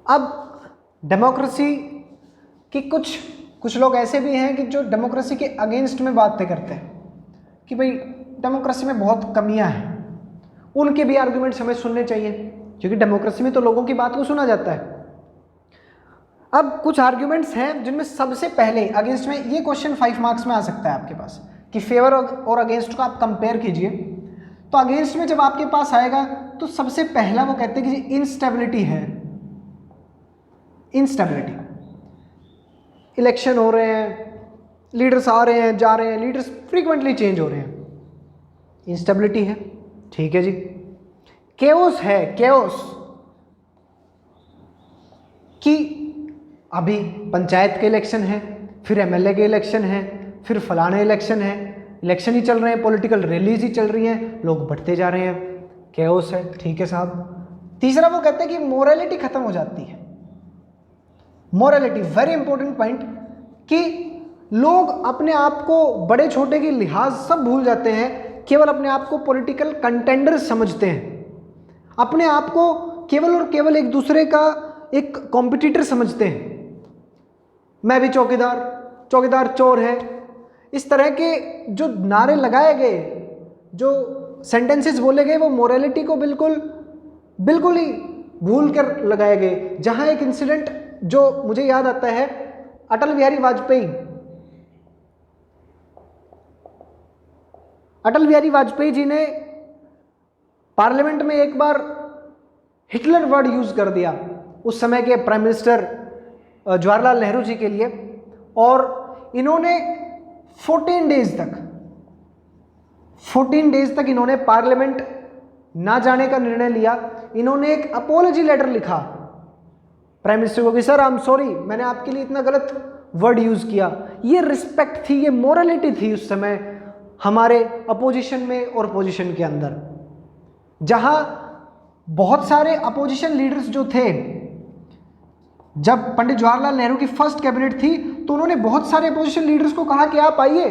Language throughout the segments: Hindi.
अब डेमोक्रेसी की कुछ लोग ऐसे भी हैं कि जो डेमोक्रेसी के अगेंस्ट में बातें करते हैं कि भाई डेमोक्रेसी में बहुत कमियां हैं, उनके भी आर्गुमेंट्स हमें सुनने चाहिए, क्योंकि डेमोक्रेसी में तो लोगों की बात को सुना जाता है। अब कुछ आर्ग्यूमेंट्स हैं जिनमें सबसे पहले अगेंस्ट में, ये क्वेश्चन 5 मार्क्स में आ सकता है आपके पास कि फेवर और अगेंस्ट को आप कंपेयर कीजिए। तो अगेंस्ट में जब आपके पास आएगा तो सबसे पहला वो कहते हैं कि जी इंस्टेबिलिटी है। इंस्टेबिलिटी, इलेक्शन हो रहे हैं, लीडर्स आ रहे हैं जा रहे हैं, लीडर्स फ्रीक्वेंटली चेंज हो रहे हैं, इंस्टेबिलिटी है, ठीक है जी। केओस है, केओस कि अभी पंचायत के इलेक्शन है, फिर एमएलए के इलेक्शन है, फिर फलाने इलेक्शन है, इलेक्शन ही चल रहे हैं, पॉलिटिकल रैलीज ही चल रही हैं, लोग बढ़ते जा रहे हैं, केओस है, ठीक है साहब। तीसरा वो कहते हैं कि मोरालिटी खत्म हो जाती है। मोरालिटी वेरी इंपॉर्टेंट पॉइंट, कि लोग अपने आप को बड़े छोटे की लिहाज सब भूल जाते हैं, केवल अपने आप को पॉलिटिकल कंटेंडर समझते हैं, अपने आप को केवल और केवल एक दूसरे का एक कॉम्पिटिटर समझते हैं। मैं भी चौकीदार, चौकीदार चोर है, इस तरह के जो नारे लगाए गए, जो सेंटेंसेस बोले गए, वो मोरालिटी को बिल्कुल ही भूल कर लगाए गए। जहां एक इंसिडेंट जो मुझे याद आता है, अटल बिहारी वाजपेयी जी ने पार्लियामेंट में एक बार हिटलर वर्ड यूज कर दिया उस समय के प्राइम मिनिस्टर जवाहरलाल नेहरू जी के लिए, और इन्होंने 14 डेज तक इन्होंने पार्लियामेंट ना जाने का निर्णय लिया। इन्होंने एक अपॉलॉजी लेटर लिखा प्राइम मिनिस्टर को कि सर आई एम सॉरी, मैंने आपके लिए इतना गलत वर्ड यूज किया। ये रिस्पेक्ट थी, ये मोरालिटी थी उस समय हमारे अपोजिशन में और पोजीशन के अंदर। जहां बहुत सारे अपोजिशन लीडर्स जो थे, जब पंडित जवाहरलाल नेहरू की फर्स्ट कैबिनेट थी तो उन्होंने बहुत सारे अपोजिशन लीडर्स को कहा कि आप आइए,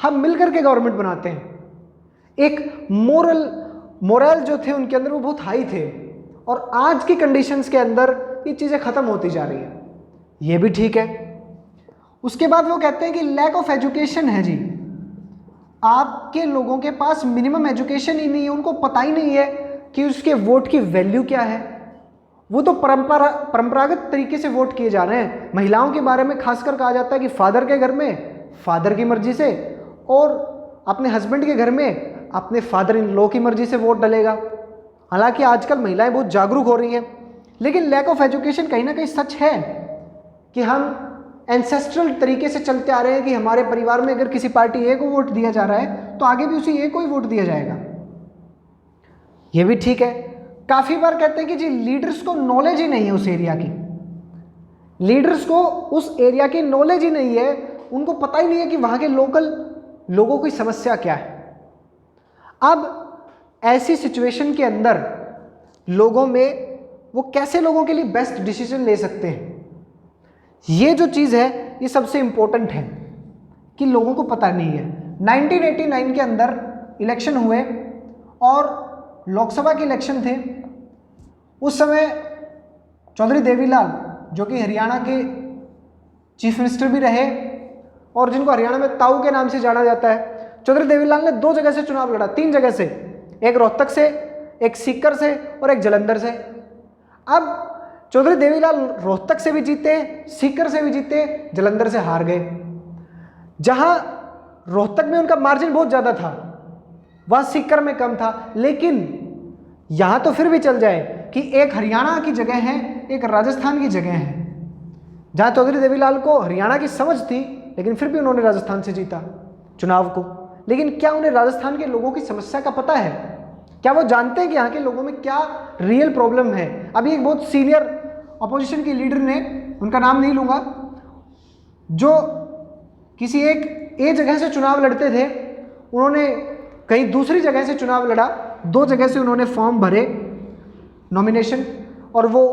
हम मिलकर के गवर्नमेंट बनाते हैं। एक मोरल जो थे उनके अंदर वो बहुत हाई थे, और आज की कंडीशंस के अंदर ये चीज़ें खत्म होती जा रही हैं, ये भी ठीक है। उसके बाद वो कहते हैं कि लैक ऑफ एजुकेशन है जी, आपके लोगों के पास मिनिमम एजुकेशन ही नहीं है, उनको पता ही नहीं है कि उसके वोट की वैल्यू क्या है। वो तो परंपरागत तरीके से वोट किए जा रहे हैं। महिलाओं के बारे में खासकर कहा जाता है कि फादर के घर में फादर की मर्जी से, और अपने हस्बैंड के घर में अपने फादर इन लॉ की मर्जी से वोट डलेगा। हालांकि आजकल महिलाएं बहुत जागरूक हो रही हैं, लेकिन लैक ऑफ एजुकेशन कहीं ना कहीं सच है कि हम एंसेस्ट्रल तरीके से चलते आ रहे हैं कि हमारे परिवार में अगर किसी पार्टी ए को वोट दिया जा रहा है तो आगे भी उसी ए को ही वोट दिया जाएगा, ये भी ठीक है। काफी बार कहते हैं कि जी लीडर्स को नॉलेज ही नहीं है उस एरिया की, लीडर्स को उस एरिया की नॉलेज ही नहीं है, उनको पता ही नहीं है कि वहां के लोकल लोगों की समस्या क्या है। अब ऐसी सिचुएशन के अंदर लोगों में वो कैसे लोगों के लिए बेस्ट डिसीजन ले सकते हैं, ये जो चीज है ये सबसे इंपॉर्टेंट है कि लोगों को पता नहीं है। 1989 के अंदर इलेक्शन हुए और लोकसभा के इलेक्शन थे। उस समय चौधरी देवीलाल, जो कि हरियाणा के चीफ मिनिस्टर भी रहे और जिनको हरियाणा में ताऊ के नाम से जाना जाता है, चौधरी देवीलाल ने 2 जगह से चुनाव लड़ा, 3 जगह से, एक रोहतक से, एक सीकर से और एक जालंधर से। अब चौधरी देवीलाल रोहतक से भी जीते, सीकर से भी जीते, जालंधर से हार गए। जहां रोहतक में उनका मार्जिन बहुत ज्यादा था, वह सीकर में कम था, लेकिन यहां तो फिर भी चल जाए कि एक हरियाणा की जगह है, एक राजस्थान की जगह है। जहां चौधरी देवीलाल को हरियाणा की समझ थी, लेकिन फिर भी उन्होंने राजस्थान से जीता चुनाव को। लेकिन क्या उन्हें राजस्थान के लोगों की समस्या का पता है? क्या वो जानते हैं कि यहाँ के लोगों में क्या रियल प्रॉब्लम है? अभी एक बहुत सीनियर अपोजिशन के लीडर ने, उनका नाम नहीं लूंगा, जो किसी एक ए जगह से चुनाव लड़ते थे, उन्होंने कहीं दूसरी जगह से चुनाव लड़ा, 2 जगह से उन्होंने फॉर्म भरे नॉमिनेशन, और वो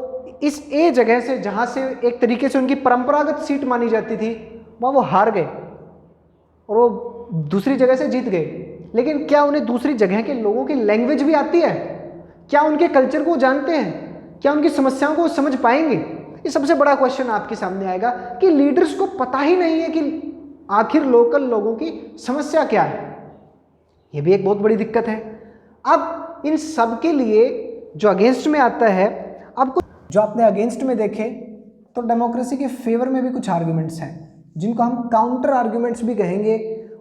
इस ए जगह से, जहां से एक तरीके से उनकी परंपरागत सीट मानी जाती थी, वहां वो हार गए और वो दूसरी जगह से जीत गए। लेकिन क्या उन्हें दूसरी जगह के लोगों की लैंग्वेज भी आती है? क्या उनके कल्चर को जानते हैं? क्या उनकी समस्याओं को वो समझ पाएंगे? ये सबसे बड़ा क्वेश्चन आपके सामने आएगा कि लीडर्स को पता ही नहीं है कि आखिर लोकल लोगों की समस्या क्या है। ये भी एक बहुत बड़ी दिक्कत है। अब इन सब के लिए जो अगेंस्ट में आता है, अब कुछ जो आपने अगेंस्ट में देखे तो डेमोक्रेसी के फेवर में भी कुछ आर्ग्यूमेंट्स हैं जिनको हम काउंटर आर्ग्यूमेंट्स भी कहेंगे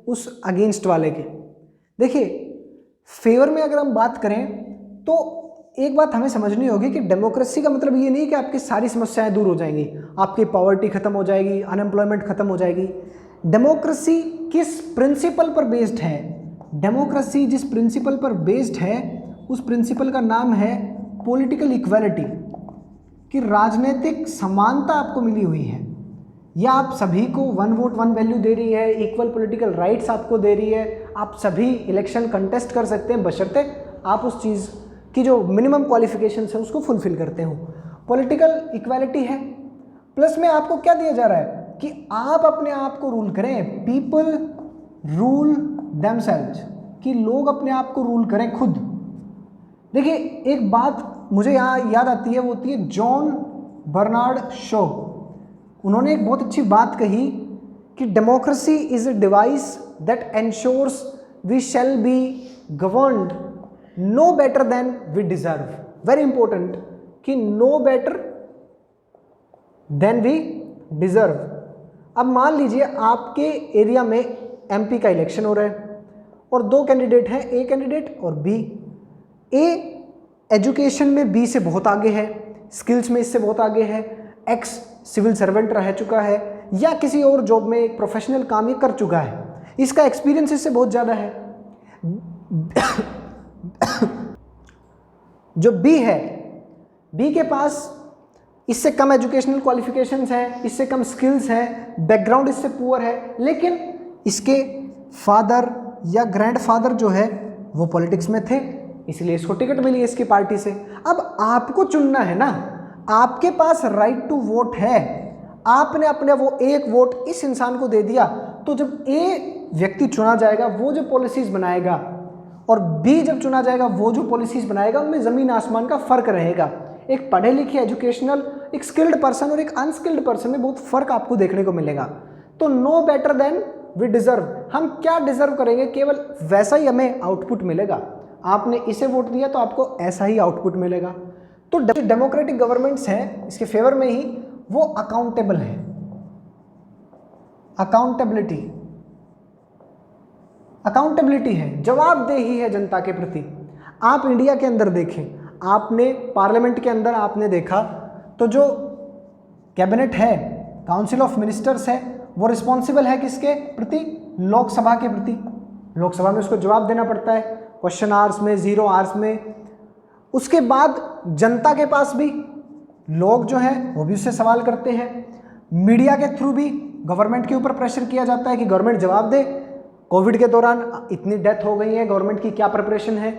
उस अगेंस्ट वाले के। देखिए, फेवर में अगर हम बात करें तो एक बात हमें समझनी होगी कि डेमोक्रेसी का मतलब ये नहीं कि आपकी सारी समस्याएं दूर हो जाएंगी, आपकी पॉवर्टी खत्म हो जाएगी, अनएम्प्लॉयमेंट खत्म हो जाएगी। डेमोक्रेसी किस प्रिंसिपल पर बेस्ड है? डेमोक्रेसी जिस प्रिंसिपल पर बेस्ड है उस प्रिंसिपल का नाम है पॉलिटिकल इक्वालिटी, कि राजनीतिक समानता आपको मिली हुई है, या आप सभी को वन वोट वन वैल्यू दे रही है, इक्वल पॉलिटिकल राइट्स आपको दे रही है, आप सभी इलेक्शन कंटेस्ट कर सकते हैं बशर्ते आप उस चीज़ की जो मिनिमम क्वालिफिकेशंस है उसको फुलफिल करते हो। पॉलिटिकल इक्वालिटी है, प्लस में आपको क्या दिया जा रहा है कि आप अपने आप को रूल करें, पीपल रूल देमसेल्व्स, कि लोग अपने आप को रूल करें खुद। देखिए, एक बात मुझे यहाँ याद आती है, वो होती है जॉन बर्नार्ड शॉ। उन्होंने एक बहुत अच्छी बात कही कि democracy is a device that ensures we shall be governed no better than we deserve. Very important, कि no better than we deserve. अब मान लीजिए आपके एरिया में एमपी का इलेक्शन हो रहा है और दो कैंडिडेट हैं, ए कैंडिडेट और बी। ए एजुकेशन में बी से बहुत आगे है, स्किल्स में इससे बहुत आगे है, एक्स सिविल सर्वेंट रह चुका है या किसी और जॉब में एक प्रोफेशनल काम ये कर चुका है, इसका एक्सपीरियंस इससे बहुत ज़्यादा है। जो बी है, बी के पास इससे कम एजुकेशनल क्वालिफिकेशंस हैं, इससे कम स्किल्स हैं, बैकग्राउंड इससे पुअर है, लेकिन इसके फादर या ग्रैंडफादर जो है वो पॉलिटिक्स में थे, इसलिए इसको टिकट मिली है इसकी पार्टी से। अब आपको चुनना है ना, आपके पास राइट टू वोट है, आपने अपने वो एक वोट इस इंसान को दे दिया, तो जब ए व्यक्ति चुना जाएगा वो जो पॉलिसीज बनाएगा और बी जब चुना जाएगा वो जो पॉलिसीज बनाएगा, उनमें ज़मीन आसमान का फ़र्क रहेगा। एक पढ़े लिखे एजुकेशनल, एक स्किल्ड पर्सन और एक अनस्किल्ड पर्सन में बहुत फ़र्क आपको देखने को मिलेगा। तो no better than we deserve, हम क्या डिज़र्व करेंगे केवल वैसा ही हमें आउटपुट मिलेगा। आपने इसे वोट दिया तो आपको ऐसा ही आउटपुट मिलेगा। तो डेमोक्रेटिक गवर्नमेंट्स हैं इसके फेवर में ही वो अकाउंटेबल है। अकाउंटेबिलिटी है, जवाबदेही है जनता के प्रति। आप इंडिया के अंदर देखें, आपने पार्लियामेंट के अंदर आपने देखा तो जो कैबिनेट है, काउंसिल ऑफ मिनिस्टर्स है, वो रिस्पॉन्सिबल है किसके प्रति? लोकसभा के प्रति। लोकसभा में उसको जवाब देना पड़ता है, क्वेश्चन आवर्स में, 0 आवर्स में। उसके बाद जनता के पास भी लोग जो हैं वो भी उससे सवाल करते हैं। मीडिया के थ्रू भी गवर्नमेंट के ऊपर प्रेशर किया जाता है कि गवर्नमेंट जवाब दे, कोविड के दौरान इतनी डेथ हो गई है, गवर्नमेंट की क्या प्रिपरेशन है।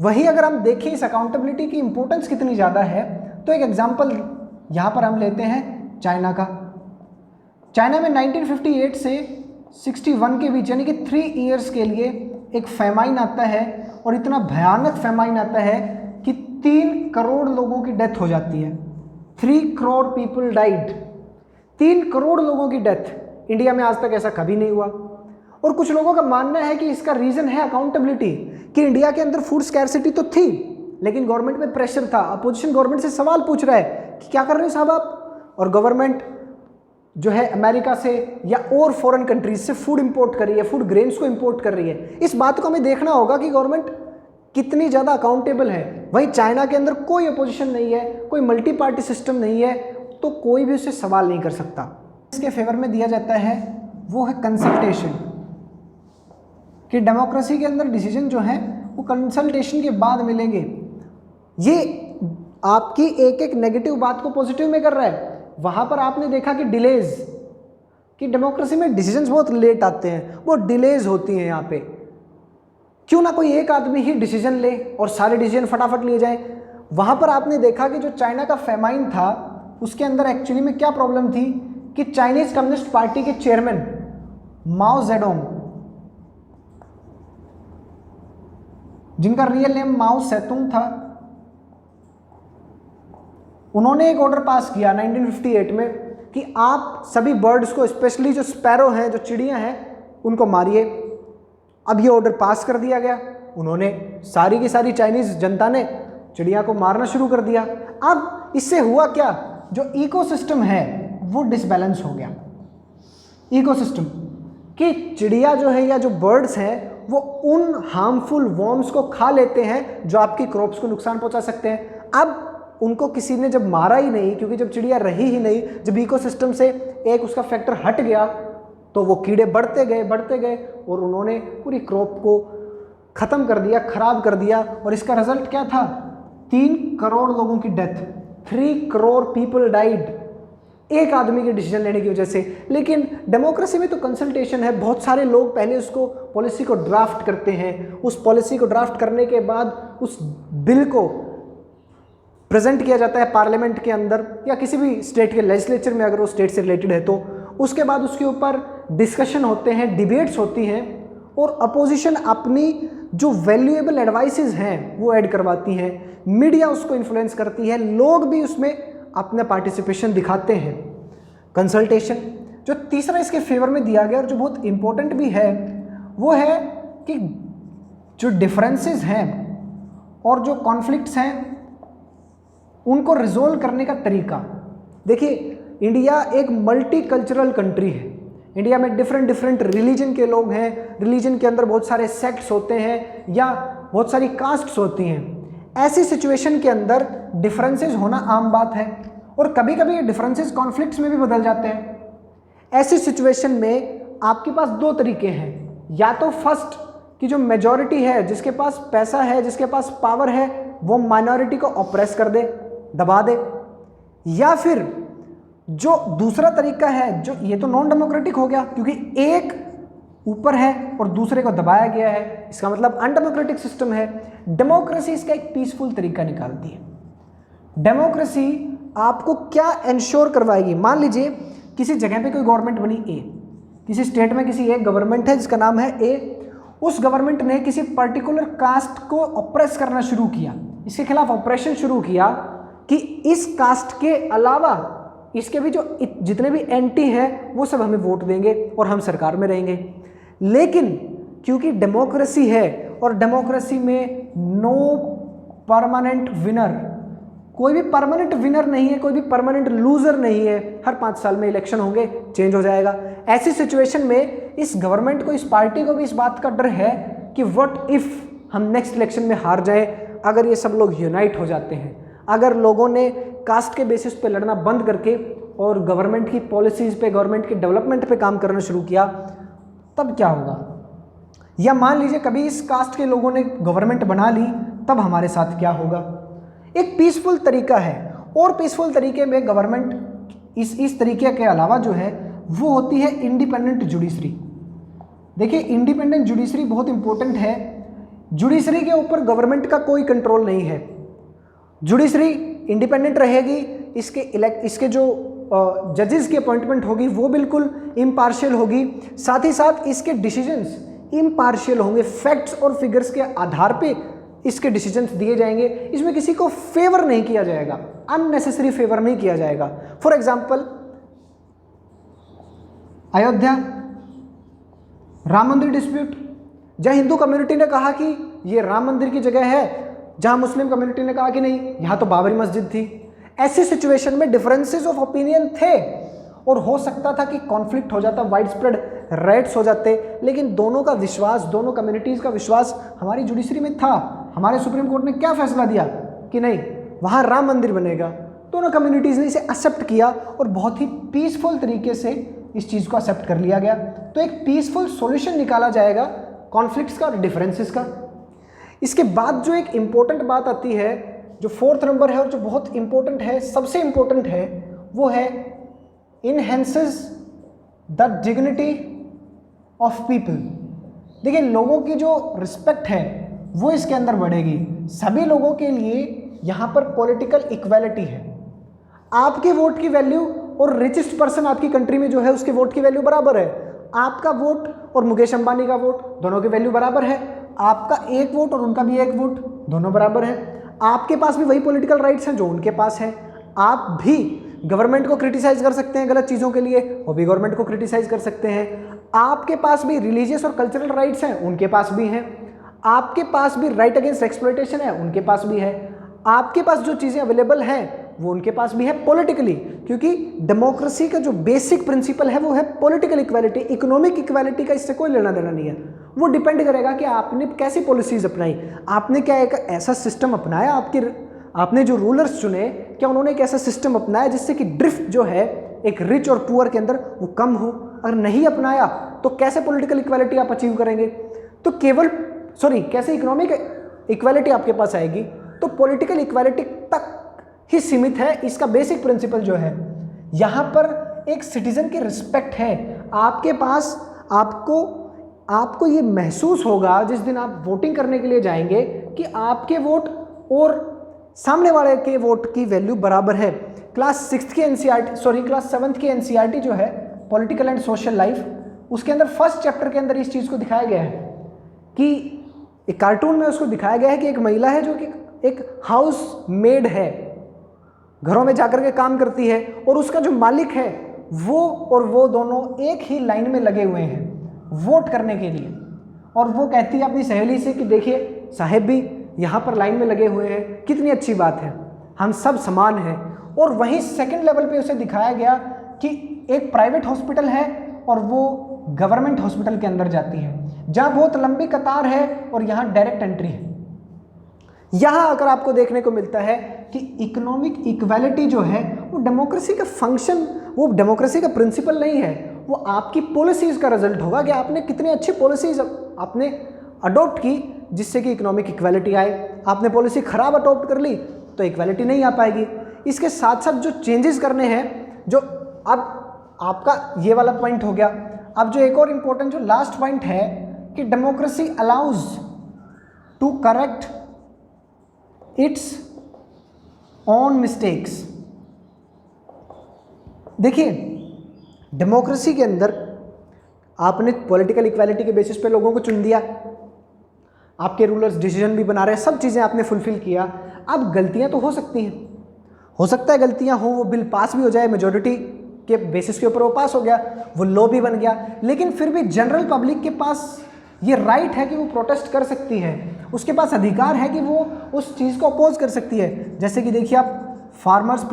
वहीं अगर हम देखें इस अकाउंटेबिलिटी की इंपॉर्टेंस कितनी ज़्यादा है, तो एक एग्जांपल यहाँ पर हम लेते हैं चाइना का। चाइना में 1958 से 61 के बीच यानी कि 3 इयर्स के लिए एक फेमाइन आता है, और इतना भयानक फेमाइन आता है कि 3 करोड़ लोगों की डेथ हो जाती है। 3 करोड़ पीपल डाइड। 3 करोड़ लोगों की डेथ। इंडिया में आज तक ऐसा कभी नहीं हुआ। और कुछ लोगों का मानना है कि इसका रीज़न है अकाउंटेबिलिटी, कि इंडिया के अंदर फूड स्कैरसिटी तो थी लेकिन गवर्नमेंट में प्रेशर था। अपोजिशन गवर्नमेंट से सवाल पूछ रहा है कि क्या कर रहे हैं साहब आप, और गवर्नमेंट जो है अमेरिका से या और फॉरेन कंट्रीज से फूड इंपोर्ट कर रही है, फूड ग्रेन्स को इंपोर्ट कर रही है। इस बात को हमें देखना होगा कि गवर्नमेंट कितनी ज़्यादा अकाउंटेबल है। वहीं चाइना के अंदर कोई अपोजिशन नहीं है, कोई मल्टी पार्टी सिस्टम नहीं है, तो कोई भी उससे सवाल नहीं कर सकता। इसके फेवर में दिया जाता है वो है कंसल्टेशन, कि डेमोक्रेसी के अंदर डिसीजन जो है वो कंसल्टेशन के बाद मिलेंगे। ये आपकी एक एक नेगेटिव बात को पॉजिटिव में कर रहा है। वहाँ पर आपने देखा कि डिलेज, कि डेमोक्रेसी में डिसीजंस बहुत लेट आते हैं, वो डिलेज होती हैं यहाँ पे। क्यों ना कोई एक आदमी ही डिसीजन ले और सारे डिसीजन फटाफट लिए जाएं। वहाँ पर आपने देखा कि जो चाइना का फेमाइन था उसके अंदर एक्चुअली में क्या प्रॉब्लम थी कि चाइनीज कम्युनिस्ट पार्टी के चेयरमैन माओ जेडोंग, जिनका रियल नेम माओ सेतुंग था, उन्होंने एक ऑर्डर पास किया 1958 में कि आप सभी बर्ड्स को, स्पेशली जो स्पैरो हैं, जो चिड़ियां हैं, उनको मारिए। अब ये ऑर्डर पास कर दिया गया। उन्होंने सारी की सारी चाइनीज़ जनता ने चिड़िया को मारना शुरू कर दिया। अब इससे हुआ क्या, जो इकोसिस्टम है वो डिसबैलेंस हो गया। इकोसिस्टम कि चिड़िया जो है या जो बर्ड्स हैं वो उन हार्मफुल वॉर्म्स को खा लेते हैं जो आपकी क्रॉप्स को नुकसान पहुंचा सकते हैं। अब उनको किसी ने जब मारा ही नहीं, क्योंकि जब चिड़िया रही ही नहीं, जब इकोसिस्टम से एक उसका फैक्टर हट गया तो वो कीड़े बढ़ते गए और उन्होंने पूरी क्रॉप को ख़त्म कर दिया, ख़राब कर दिया। और इसका रिजल्ट क्या था, 3 करोड़ लोगों की डेथ, 3 करोड़ पीपल डाइड, एक आदमी के डिसीजन लेने की वजह से। लेकिन डेमोक्रेसी में तो कंसल्टेशन है, बहुत सारे लोग पहले उसको पॉलिसी को ड्राफ्ट करते हैं, उस पॉलिसी को ड्राफ्ट करने के बाद उस बिल को प्रेजेंट किया जाता है पार्लियामेंट के अंदर या किसी भी स्टेट के लेजिस्लेचर में, अगर वो स्टेट से रिलेटेड है तो। उसके बाद उसके ऊपर डिस्कशन होते हैं, डिबेट्स होती हैं और अपोजिशन अपनी जो वैल्यूएबल एडवाइसेस हैं वो ऐड करवाती हैं, मीडिया उसको इन्फ्लुएंस करती है, लोग भी उसमें अपना पार्टिसिपेशन दिखाते हैं। कंसल्टेशन जो तीसरा इसके फेवर में दिया गया और जो बहुत इंपॉर्टेंट भी है वो है कि जो डिफरेंसेस हैं और जो कॉन्फ्लिक्ट्स हैं उनको रिजोल्व करने का तरीका। देखिए, इंडिया एक मल्टी कल्चरल कंट्री है। इंडिया में डिफरेंट रिलीजन के लोग हैं, रिलीजन के अंदर बहुत सारे सेक्ट्स होते हैं या बहुत सारी कास्ट्स होती हैं। ऐसी सिचुएशन के अंदर डिफरेंसेस होना आम बात है और कभी कभी ये डिफरेंसेस कॉन्फ्लिक्ट्स में भी बदल जाते हैं। ऐसी सिचुएशन में आपके पास 2 तरीके हैं, या तो फर्स्ट कि जो मेजॉरिटी है, जिसके पास पैसा है, जिसके पास पावर है, वो माइनॉरिटी को ऑप्रेस कर दे, दबा दे, या फिर जो दूसरा तरीका है, जो ये तो नॉन डेमोक्रेटिक हो गया क्योंकि एक ऊपर है और दूसरे को दबाया गया है, इसका मतलब अनडेमोक्रेटिक सिस्टम है। डेमोक्रेसी इसका एक पीसफुल तरीका निकालती है। डेमोक्रेसी आपको क्या इंश्योर करवाएगी, मान लीजिए किसी जगह पे कोई गवर्नमेंट बनी ए, किसी स्टेट में किसी एक गवर्नमेंट है जिसका नाम है ए, उस गवर्नमेंट ने किसी पर्टिकुलर कास्ट को ऑप्रेस करना शुरू किया, इसके खिलाफ ऑपरेशन शुरू किया कि इस कास्ट के अलावा इसके भी जो जितने भी एंटी हैं वो सब हमें वोट देंगे और हम सरकार में रहेंगे। लेकिन क्योंकि डेमोक्रेसी है और डेमोक्रेसी में नो परमानेंट विनर, कोई भी परमानेंट विनर नहीं है, कोई भी परमानेंट लूजर नहीं है, हर 5 साल में इलेक्शन होंगे, चेंज हो जाएगा। ऐसी सिचुएशन में इस गवर्नमेंट को, इस पार्टी को भी इस बात का डर है कि व्हाट इफ हम नेक्स्ट इलेक्शन में हार जाए, अगर ये सब लोग यूनाइट हो जाते हैं, अगर लोगों ने कास्ट के बेसिस पे लड़ना बंद करके और गवर्नमेंट की पॉलिसीज़ पे, गवर्नमेंट की डेवलपमेंट पे काम करना शुरू किया, तब क्या होगा। या मान लीजिए कभी इस कास्ट के लोगों ने गवर्नमेंट बना ली, तब हमारे साथ क्या होगा। एक पीसफुल तरीका है और पीसफुल तरीके में गवर्नमेंट इस तरीके के अलावा जो है वो होती है इंडिपेंडेंट जुडिशरी। देखिए, इंडिपेंडेंट जुडिशरी बहुत इंपॉर्टेंट है। जुडिशरी के ऊपर गवर्नमेंट का कोई कंट्रोल नहीं है, जुडिशरी इंडिपेंडेंट रहेगी, इसके जो जजेस की अपॉइंटमेंट होगी वो बिल्कुल इम्पार्शियल होगी, साथ ही साथ इसके डिसीजंस इम्पार्शियल होंगे, फैक्ट्स और फिगर्स के आधार पे इसके डिसीजंस दिए जाएंगे, इसमें किसी को फेवर नहीं किया जाएगा, अननेसेसरी फेवर नहीं किया जाएगा। फॉर एग्जाम्पल, अयोध्या राम मंदिर डिस्प्यूट, जहां हिंदू कम्युनिटी ने कहा कि ये राम मंदिर की जगह है, जहां मुस्लिम कम्युनिटी ने कहा कि नहीं, यहां तो बाबरी मस्जिद थी। ऐसी सिचुएशन में डिफरेंसेस ऑफ ओपिनियन थे और हो सकता था कि कॉन्फ्लिक्ट हो जाता, वाइड स्प्रेड राइट्स हो जाते, लेकिन दोनों का विश्वास, दोनों कम्युनिटीज़ का विश्वास हमारी जुडिशरी में था। हमारे सुप्रीम कोर्ट ने क्या फैसला दिया कि नहीं, वहाँ राम मंदिर बनेगा। दोनों कम्युनिटीज़ ने इसे एक्सेप्ट किया और बहुत ही पीसफुल तरीके से इस चीज़ को एक्सेप्ट कर लिया गया। तो एक पीसफुल सॉल्यूशन निकाला जाएगा कॉन्फ्लिक्ट्स का और डिफरेंसेस का। इसके बाद जो एक इम्पोर्टेंट बात आती है, जो 4th नंबर है और जो बहुत इंपॉर्टेंट है, सबसे इंपॉर्टेंट है, वो है enhances the dignity of people. देखिए, लोगों की जो रिस्पेक्ट है वो इसके अंदर बढ़ेगी। सभी लोगों के लिए यहाँ पर पॉलिटिकल इक्वालिटी है। आपके वोट की वैल्यू और रिचेस्ट पर्सन आपकी कंट्री में जो है उसके वोट की वैल्यू बराबर है। आपका वोट और मुकेश अंबानी का वोट दोनों की वैल्यू बराबर है। आपका एक वोट और उनका भी एक वोट, दोनों बराबर है। आपके पास भी वही पॉलिटिकल राइट्स हैं जो उनके पास है। आप भी गवर्नमेंट को क्रिटिसाइज कर सकते हैं गलत चीज़ों के लिए, वो भी गवर्नमेंट को क्रिटिसाइज कर सकते हैं। आपके पास भी रिलीजियस और कल्चरल राइट्स हैं, उनके पास भी हैं। आपके पास भी राइट अगेंस्ट एक्सप्लॉयटेशन है, उनके पास भी है। आपके पास जो चीज़ें अवेलेबल हैं वो उनके पास भी है पॉलिटिकली, क्योंकि डेमोक्रेसी का जो बेसिक प्रिंसिपल है वो है पॉलिटिकल इक्वालिटी। इकोनॉमिक इक्वालिटी का इससे कोई लेना देना नहीं है। वो डिपेंड करेगा कि आपने कैसी पॉलिसीज अपनाई, आपने क्या एक ऐसा सिस्टम अपनाया, आपने जो रूलर्स चुने क्या उन्होंने एक ऐसा सिस्टम अपनाया जिससे कि ड्रिफ्ट जो है एक रिच और पुअर के अंदर वो कम हो। अगर नहीं अपनाया तो कैसे पॉलिटिकल इक्वालिटी आप अचीव करेंगे? तो कैसे इकोनॉमिक इक्वालिटी आपके पास आएगी? तो पॉलिटिकल इक्वालिटी तक ही सीमित है। इसका बेसिक प्रिंसिपल जो है, यहाँ पर एक सिटीजन की रिस्पेक्ट है आपके पास। आपको ये महसूस होगा जिस दिन आप वोटिंग करने के लिए जाएंगे कि आपके वोट और सामने वाले के वोट की वैल्यू बराबर है। क्लास 7 की एनसीईआरटी जो है पॉलिटिकल एंड सोशल लाइफ, उसके अंदर फर्स्ट चैप्टर के अंदर इस चीज़ को दिखाया गया है कि एक कार्टून में उसको दिखाया गया है कि एक महिला है जो कि एक हाउस मेड है, घरों में जाकर के काम करती है, और उसका जो मालिक है वो दोनों एक ही लाइन में लगे हुए हैं वोट करने के लिए। और वो कहती है अपनी सहेली से कि देखिए साहेब भी यहाँ पर लाइन में लगे हुए हैं, कितनी अच्छी बात है, हम सब समान हैं। और वहीं सेकंड लेवल पे उसे दिखाया गया कि एक प्राइवेट हॉस्पिटल है और वो गवर्नमेंट हॉस्पिटल के अंदर जाती है, जहाँ बहुत लंबी कतार है और यहाँ डायरेक्ट एंट्री है। यहाँ अगर आपको देखने को मिलता है कि इकोनॉमिक इक्वालिटी जो है वो डेमोक्रेसी का फंक्शन, वो डेमोक्रेसी का प्रिंसिपल नहीं है, वो आपकी पॉलिसीज़ का रिजल्ट होगा कि आपने कितनी अच्छी पॉलिसीज़ आपने अडॉप्ट की जिससे कि इकोनॉमिक इक्वालिटी आए। आपने पॉलिसी ख़राब अडॉप्ट कर ली तो इक्वालिटी नहीं आ पाएगी। इसके साथ साथ जो चेंजेस करने हैं, जो अब आपका ये वाला पॉइंट हो गया। अब जो एक और इम्पोर्टेंट जो लास्ट पॉइंट है कि democracy allows to correct its own mistakes. देखिए डेमोक्रेसी के अंदर आपने पॉलिटिकल इक्वालिटी के बेसिस पे लोगों को चुन दिया, आपके रूलर्स डिसीजन भी बना रहे हैं, सब चीज़ें आपने फुलफिल किया। अब गलतियां तो हो सकती हैं, हो सकता है गलतियां हो, वो बिल पास भी हो जाए, मेजॉरिटी के बेसिस के ऊपर वो पास हो गया, वो लॉ भी बन गया, लेकिन फिर भी जनरल पब्लिक के पास ये राइट है कि वो प्रोटेस्ट कर सकती है, उसके पास अधिकार है कि वो उस चीज़ को अपोज कर सकती है। जैसे कि देखिए आप फार्मर्स का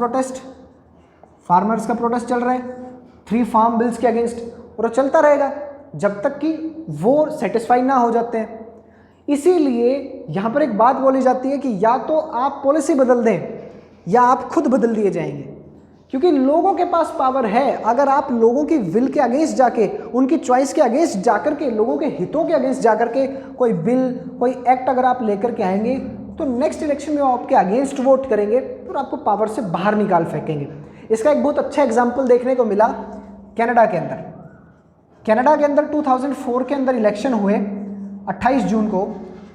प्रोटेस्ट चल रहा है 3 फार्म बिल्स के अगेंस्ट, और वो चलता रहेगा जब तक कि वो सेटिस्फाई ना हो जाते हैं। इसीलिए यहाँ पर एक बात बोली जाती है कि या तो आप पॉलिसी बदल दें या आप खुद बदल दिए जाएंगे, क्योंकि लोगों के पास पावर है। अगर आप लोगों की विल के अगेंस्ट जाके, उनकी चॉइस के अगेंस्ट जाकर के, लोगों के हितों के अगेंस्ट जाकर के कोई बिल, कोई एक्ट अगर आप लेकर के आएंगे तो नेक्स्ट इलेक्शन में वो आपके अगेंस्ट वोट करेंगे और आपको पावर से बाहर निकाल फेंकेंगे। इसका एक बहुत अच्छा एग्जाम्पल देखने को मिला कनाडा के अंदर। कनाडा के अंदर 2004 के अंदर इलेक्शन हुए 28 जून को,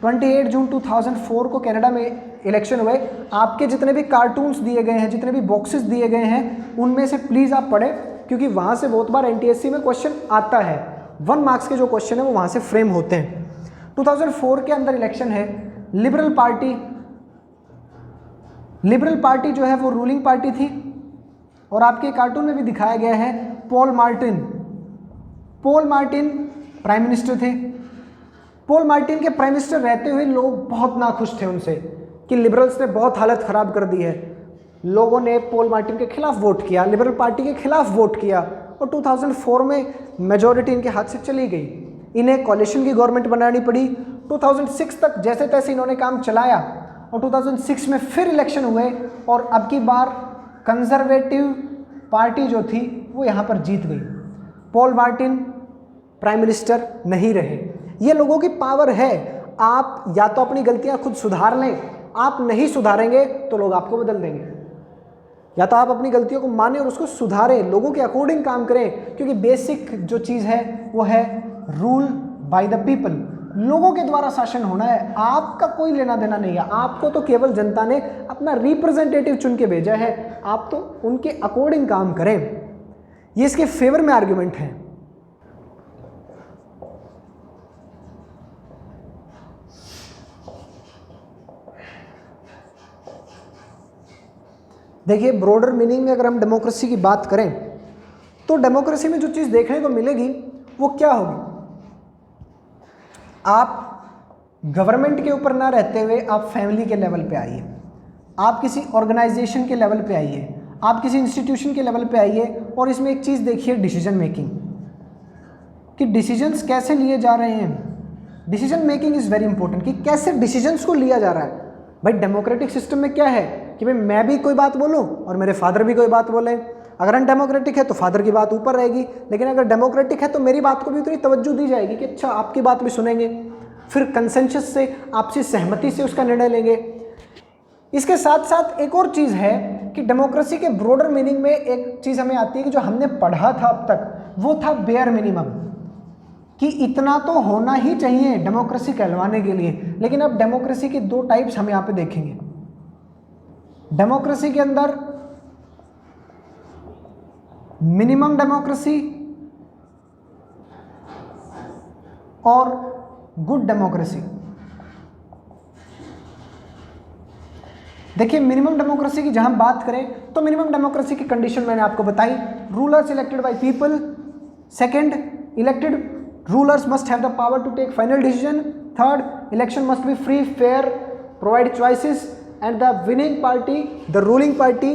28 जून 2004 को कनाडा में इलेक्शन हुए। आपके जितने भी कार्टून्स दिए गए हैं, जितने भी बॉक्सेस दिए गए हैं, उनमें से प्लीज़ आप पढ़ें, क्योंकि वहाँ से बहुत बार एनटीएससी में क्वेश्चन आता है। 1 मार्क्स के जो क्वेश्चन है वो वहाँ से फ्रेम होते हैं। 2004 के अंदर इलेक्शन है, लिबरल पार्टी जो है वो रूलिंग पार्टी थी, और आपके कार्टून में भी दिखाया गया है पॉल मार्टिन प्राइम मिनिस्टर थे। पॉल मार्टिन के प्राइम मिनिस्टर रहते हुए लोग बहुत नाखुश थे उनसे कि लिबरल्स ने बहुत हालत ख़राब कर दी है। लोगों ने पॉल मार्टिन के खिलाफ वोट किया, लिबरल पार्टी के खिलाफ वोट किया, और 2004 में मेजॉरिटी इनके हाथ से चली गई। इन्हें कॉलिशन की गवर्नमेंट बनानी पड़ी। 2006 तक जैसे तैसे इन्होंने काम चलाया, और 2006 में फिर इलेक्शन हुए, और अब की बार कंजर्वेटिव पार्टी जो थी वो यहाँ पर जीत गई। पॉल मार्टिन प्राइम मिनिस्टर नहीं रहे। ये लोगों की पावर है। आप या तो अपनी गलतियां खुद सुधार लें, आप नहीं सुधारेंगे तो लोग आपको बदल देंगे। या तो आप अपनी गलतियों को माने और उसको सुधारें, लोगों के अकॉर्डिंग काम करें, क्योंकि बेसिक जो चीज़ है वो है रूल बाय द पीपल। लोगों के द्वारा शासन होना है, आपका कोई लेना देना नहीं है। आपको तो केवल जनता ने अपना रिप्रेजेंटेटिव चुन के भेजा है, आप तो उनके अकॉर्डिंग काम करें। ये इसके फेवर में आर्ग्यूमेंट है। देखिए ब्रॉडर मीनिंग में अगर हम डेमोक्रेसी की बात करें तो डेमोक्रेसी में जो चीज़ देखने को मिलेगी वो क्या होगी, आप गवर्नमेंट के ऊपर ना रहते हुए आप फैमिली के लेवल पे आइए, आप किसी ऑर्गेनाइजेशन के लेवल पे आइए, आप किसी इंस्टीट्यूशन के लेवल पे आइए और इसमें एक चीज़ देखिए डिसीजन मेकिंग, कि डिसीजंस कैसे लिए जा रहे हैं। Decision making is very important, कि कैसे डिसीजंस को लिया जा रहा है। भाई डेमोक्रेटिक सिस्टम में क्या है कि भाई मैं भी कोई बात बोलूं और मेरे फादर भी कोई बात बोलें। अगर अनडेमोक्रेटिक है तो फादर की बात ऊपर रहेगी, लेकिन अगर डेमोक्रेटिक है तो मेरी बात को भी उतनी तवज्जो दी जाएगी कि अच्छा आपकी बात भी सुनेंगे, फिर कंसेंसस से आपसी सहमति से उसका निर्णय लेंगे। इसके साथ साथ एक और चीज़ है कि डेमोक्रेसी के ब्रॉडर मीनिंग में एक चीज़ हमें आती है कि जो हमने पढ़ा था अब तक वो था बेयर मिनिमम, कि इतना तो होना ही चाहिए डेमोक्रेसी कहलवाने के लिए। लेकिन अब डेमोक्रेसी के दो टाइप्स हम यहाँ पे देखेंगे। डेमोक्रेसी के अंदर मिनिमम डेमोक्रेसी और गुड डेमोक्रेसी। देखिए मिनिमम डेमोक्रेसी की जहां बात करें तो मिनिमम डेमोक्रेसी की कंडीशन मैंने आपको बताई, rulers elected by people, second elected rulers must have the power to take final decision, third election must be free, fair, provide choices, and the winning party, the ruling party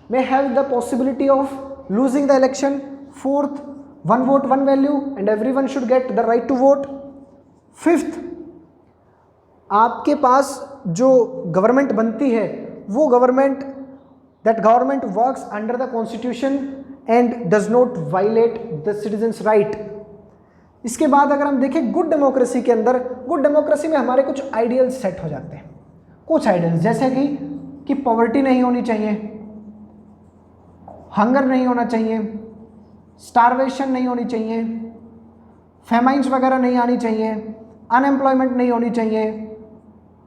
may have the possibility of losing the election, fourth one vote one value and everyone should get the right to vote, fifth आपके पास जो गवर्नमेंट बनती है वो government that government works under the constitution and does not violate the citizens right। इसके बाद अगर हम देखें गुड डेमोक्रेसी के अंदर, गुड डेमोक्रेसी में हमारे कुछ आइडियल्स सेट हो जाते हैं। कुछ आइडियल्स जैसे कि पॉवर्टी नहीं होनी चाहिए, हंगर नहीं होना चाहिए, स्टारवेशन नहीं होनी चाहिए, फेमाइंस वगैरह नहीं आनी चाहिए, अनएम्प्लॉयमेंट नहीं होनी चाहिए,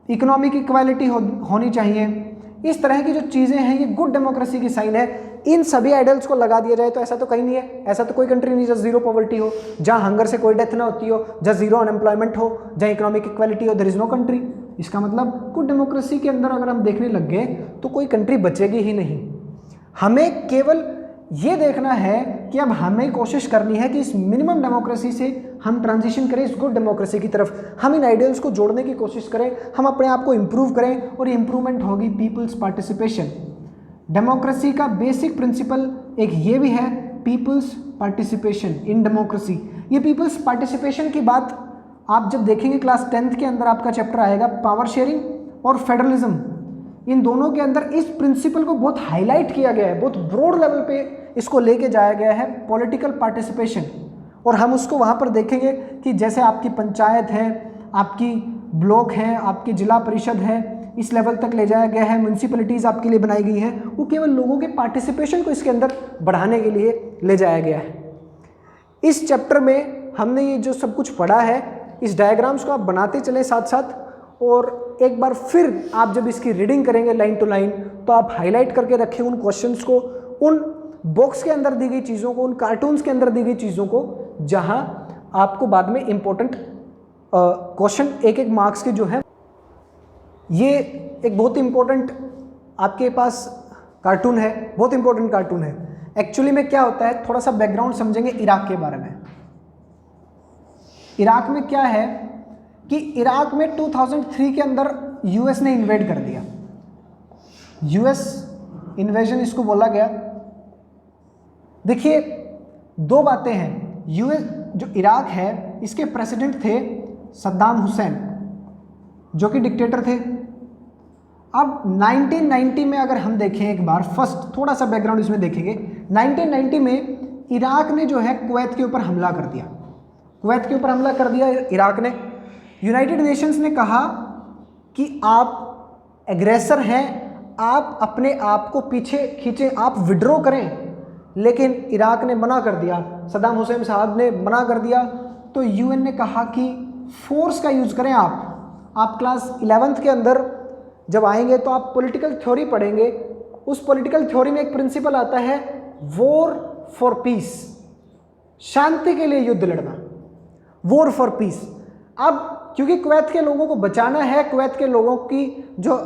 इकोनॉमिक इक्वालिटी होनी चाहिए। इस तरह की जो चीज़ें हैं ये गुड डेमोक्रेसी की साइन है। इन सभी आइडल्स को लगा दिया जाए तो ऐसा तो कहीं नहीं है, ऐसा तो कोई कंट्री नहीं जहाँ जीरो पॉवर्टी हो, जहाँ हंगर से कोई डेथ ना होती हो, जहाँ जीरो अनएम्प्लॉयमेंट हो, जहाँ इकोनॉमिक इक्वालिटी हो, देयर इज नो कंट्री। इसका मतलब गुड डेमोक्रेसी के अंदर अगर हम देखने लग गए तो कोई कंट्री बचेगी ही नहीं। हमें केवल ये देखना है कि अब हमें कोशिश करनी है कि इस मिनिमम डेमोक्रेसी से हम ट्रांजिशन करें इस गुड डेमोक्रेसी की तरफ, हम इन आइडियल्स को जोड़ने की कोशिश करें, हम अपने आप को इम्प्रूव करें और ये इम्प्रूवमेंट होगी पीपल्स पार्टिसिपेशन। डेमोक्रेसी का बेसिक प्रिंसिपल एक ये भी है, पीपल्स पार्टिसिपेशन इन डेमोक्रेसी। ये पीपल्स पार्टिसिपेशन की बात आप जब देखेंगे क्लास 10th के अंदर आपका चैप्टर आएगा पावर शेयरिंग और फेडरलिज्म, इन दोनों के अंदर इस प्रिंसिपल को बहुत हाईलाइट किया गया है, बहुत ब्रॉड लेवल पे इसको लेके जाया गया है, पॉलिटिकल पार्टिसिपेशन। और हम उसको वहाँ पर देखेंगे कि जैसे आपकी पंचायत है, आपकी ब्लॉक है, आपकी जिला परिषद है, इस लेवल तक ले जाया गया है, म्यूनसिपैलिटीज़ आपके लिए बनाई गई हैं, वो केवल लोगों के पार्टिसिपेशन को इसके अंदर बढ़ाने के लिए ले जाया गया है। इस चैप्टर में हमने ये जो सब कुछ पढ़ा है, इस डायग्राम्स को आप बनाते चले साथ साथ, और एक बार फिर आप जब इसकी रीडिंग करेंगे लाइन टू लाइन तो आप हाईलाइट करके रखें उन क्वेश्चंस को, उन बॉक्स के अंदर दी गई चीज़ों को, उन कार्टून्स के अंदर दी गई चीज़ों को, जहां आपको बाद में इंपॉर्टेंट क्वेश्चन एक एक मार्क्स के जो है, ये एक बहुत इंपॉर्टेंट आपके पास कार्टून है, बहुत इंपॉर्टेंट कार्टून है। एक्चुअली में क्या होता है, थोड़ा सा बैकग्राउंड समझेंगे इराक के बारे में। इराक में क्या है कि इराक में 2003 के अंदर यूएस ने इन्वेड कर दिया। यूएस इन्वेजन इसको बोला गया। देखिए दो बातें हैं, यूएस जो इराक है इसके प्रेसिडेंट थे सद्दाम हुसैन जो कि डिक्टेटर थे। अब 1990 में अगर हम देखें एक बार, फर्स्ट थोड़ा सा बैकग्राउंड इसमें देखेंगे, 1990 में इराक ने जो है कुवैत के ऊपर हमला कर दिया। कुवैत के ऊपर हमला कर दिया इराक ने। यूनाइटेड नेशंस ने कहा कि आप एग्रेसर हैं, आप अपने आप को पीछे खींचें, आप विड्रॉ करें, लेकिन इराक ने मना कर दिया, सद्दाम हुसैन साहब ने मना कर दिया। तो यूएन ने कहा कि फोर्स का यूज़ करें। आप क्लास 11th के अंदर जब आएंगे तो आप पॉलिटिकल थ्योरी पढ़ेंगे। उस पॉलिटिकल थ्योरी में एक प्रिंसिपल आता है वॉर फॉर पीस, शांति के लिए युद्ध लड़ना, वॉर फॉर पीस। अब क्योंकि कुवैत के लोगों को बचाना है, कुवैत के लोगों की जो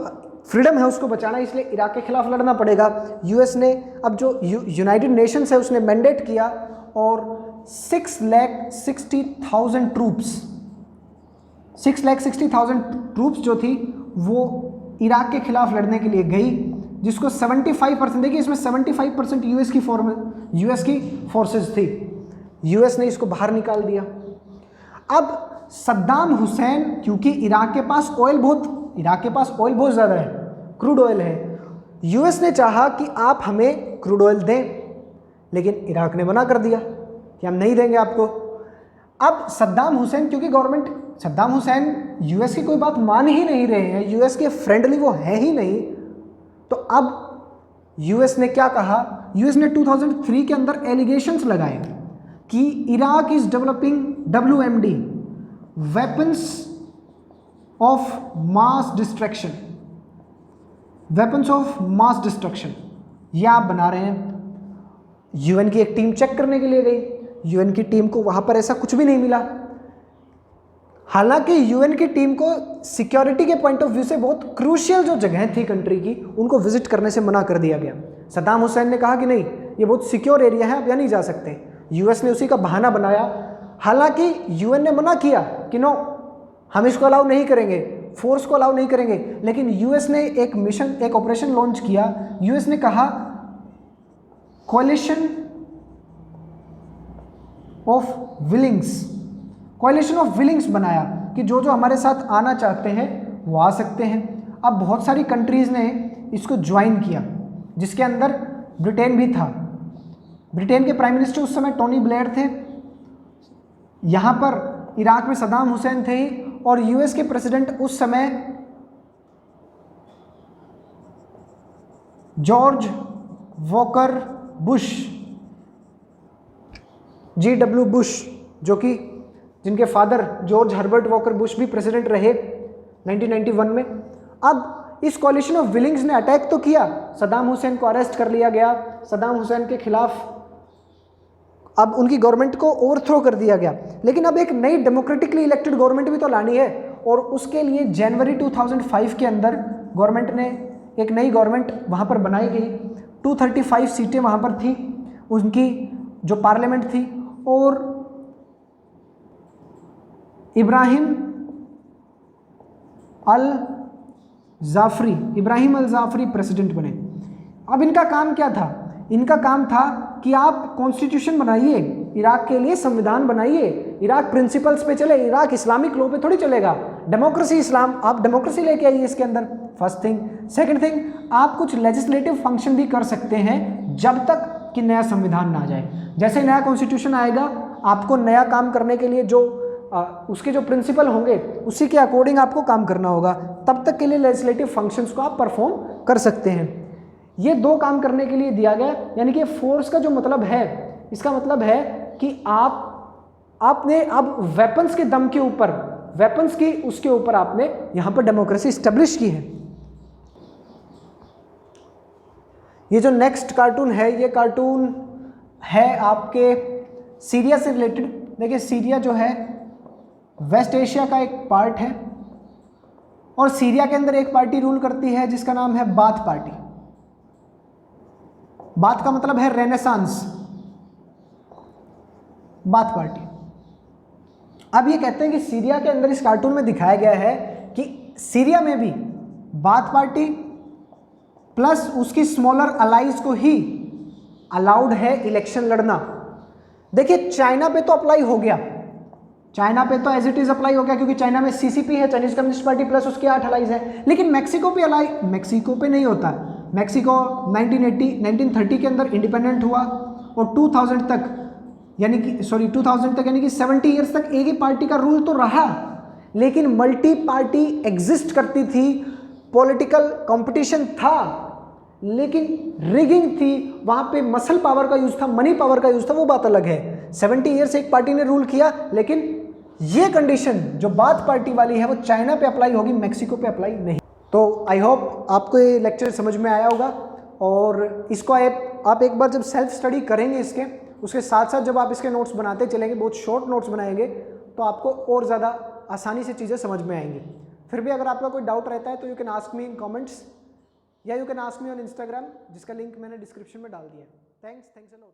फ्रीडम है उसको बचाना, इसलिए इराक के खिलाफ लड़ना पड़ेगा। यूएस ने अब जो यूनाइटेड नेशंस है उसने मैंडेट किया और 6,60,000 ट्रूप्स 6,60,000 ट्रूप्स जो थी वो इराक के खिलाफ लड़ने के लिए गई, जिसको 75%, देखिए इसमें 75% यूएस की फोर्सेस थी। यूएस ने इसको बाहर निकाल दिया। अब सद्दाम हुसैन, क्योंकि इराक के पास ऑयल बहुत ज़्यादा है, क्रूड ऑयल है, यूएस ने चाहा कि आप हमें क्रूड ऑयल दें, लेकिन इराक ने मना कर दिया कि हम नहीं देंगे आपको। अब सद्दाम हुसैन, क्योंकि सद्दाम हुसैन यूएस की कोई बात मान ही नहीं रहे हैं, यूएस के फ्रेंडली वो है ही नहीं, तो अब यूएस ने क्या कहा, यूएस ने 2003 के अंदर एलिगेशंस लगाए कि Iraq is developing WMD, weapons of mass destruction, ये आप बना रहे हैं। यूएन की एक टीम चेक करने के लिए गई, यूएन की टीम को वहां पर ऐसा कुछ भी नहीं मिला। हालांकि यूएन की टीम को सिक्योरिटी के पॉइंट ऑफ व्यू से बहुत क्रूशियल जो जगह थी कंट्री की, उनको विजिट करने से मना कर दिया गया। सद्दाम हुसैन ने कहा कि नहीं, ये बहुत सिक्योर एरिया है, आप यहाँ नहीं जा सकते। यूएस ने उसी का बहाना बनाया। हालांकि यूएन ने मना किया कि नो, हम इसको अलाउ नहीं करेंगे, फोर्स को अलाउ नहीं करेंगे, लेकिन यूएस ने एक ऑपरेशन लॉन्च किया। यूएस ने कहा कोalition ऑफ विलिंग्स बनाया कि जो हमारे साथ आना चाहते हैं वो आ सकते हैं। अब बहुत सारी कंट्रीज़ ने इसको ज्वाइन किया, जिसके अंदर ब्रिटेन भी था। ब्रिटेन के प्राइम मिनिस्टर उस समय टोनी ब्लेयर थे, यहाँ पर इराक में सद्दाम हुसैन थे, और यूएस के प्रेसिडेंट उस समय George Walker Bush, GW Bush, जिनके father George Herbert Walker Bush भी प्रेसिडेंट रहे 1991 में। अब इस कोalition ऑफ विलिंग्स ने अटैक तो किया, सद्दाम हुसैन को अरेस्ट कर लिया गया, सद्दाम हुसैन के खिलाफ अब उनकी गवर्नमेंट को ओवरथ्रो कर दिया गया, लेकिन अब एक नई डेमोक्रेटिकली इलेक्टेड गवर्नमेंट भी तो लानी है, और उसके लिए जनवरी 2005 के अंदर गवर्नमेंट ने एक नई गवर्नमेंट वहाँ पर बनाई गई। 235 सीटें वहाँ पर थी उनकी जो पार्लियामेंट थी, और इब्राहिम अल जाफरी प्रेसिडेंट बने। अब इनका काम क्या था? इनका काम था कि आप कॉन्स्टिट्यूशन बनाइए, इराक के लिए संविधान बनाइए, इराक प्रिंसिपल्स पे चले, इराक इस्लामिक लॉ पे थोड़ी चलेगा, डेमोक्रेसी इस्लाम, आप डेमोक्रेसी लेके आइए इसके अंदर, फर्स्ट थिंग। सेकंड थिंग, आप कुछ लेजिस्लेटिव फंक्शन भी कर सकते हैं जब तक कि नया संविधान ना आ जाए। जैसे नया कॉन्स्टिट्यूशन आएगा, आपको नया काम करने के लिए जो उसके जो प्रिंसिपल होंगे उसी के अकॉर्डिंग आपको काम करना होगा, तब तक के लिए लेजिस्लेटिव फंक्शंस को आप परफॉर्म कर सकते हैं। ये दो काम करने के लिए दिया गया, यानी कि फोर्स का जो मतलब है, इसका मतलब है कि आपने अब वेपन्स के दम के ऊपर, वेपन्स की उसके ऊपर आपने यहाँ पर डेमोक्रेसी स्टेब्लिश की है। ये जो नेक्स्ट कार्टून है, ये कार्टून है आपके सीरिया से रिलेटेड। देखिए, सीरिया जो है वेस्ट एशिया का एक पार्ट है, और सीरिया के अंदर एक पार्टी रूल करती है जिसका नाम है बाथ पार्टी। बाथ का मतलब है रेनेसांस, बाथ पार्टी। अब ये कहते हैं कि सीरिया के अंदर इस कार्टून में दिखाया गया है कि सीरिया में भी बाथ पार्टी प्लस उसकी स्मॉलर अलाइज को ही अलाउड है इलेक्शन लड़ना। देखिए, चाइना पे तो अप्लाई हो गया, चाइना पे तो एज इट इज अप्लाई हो गया, क्योंकि चाइना में CCP है, चाइनीज कम्युनिस्ट पार्टी, प्लस उसके 8 अलाइज है। लेकिन मैक्सिको पे नहीं होता। मैक्सिको 1930 के अंदर इंडिपेंडेंट हुआ, और 2000 तक यानी कि 70 ईयर्स तक एक ही पार्टी का रूल तो रहा, लेकिन मल्टी पार्टी एग्जिस्ट करती थी, पॉलिटिकल कंपटीशन था, लेकिन रिगिंग थी, वहाँ पे मसल पावर का यूज था, मनी पावर का यूज था, वो बात अलग है। 70 ईयर्स एक पार्टी ने रूल किया, लेकिन ये कंडीशन जो बाथ पार्टी वाली है वो चाइना पे अप्लाई होगी, मैक्सिको पे अप्लाई नहीं। तो आई होप आपको ये लेक्चर समझ में आया होगा, और इसको आप एक बार जब सेल्फ स्टडी करेंगे उसके साथ साथ जब आप इसके नोट्स बनाते चलेंगे, बहुत शॉर्ट नोट्स बनाएंगे, तो आपको और ज़्यादा आसानी से चीज़ें समझ में आएंगी। फिर भी अगर आपका कोई डाउट रहता है तो you can ask me in comments या you can ask me on Instagram, जिसका लिंक मैंने डिस्क्रिप्शन में डाल दिया है। Thanks a lot.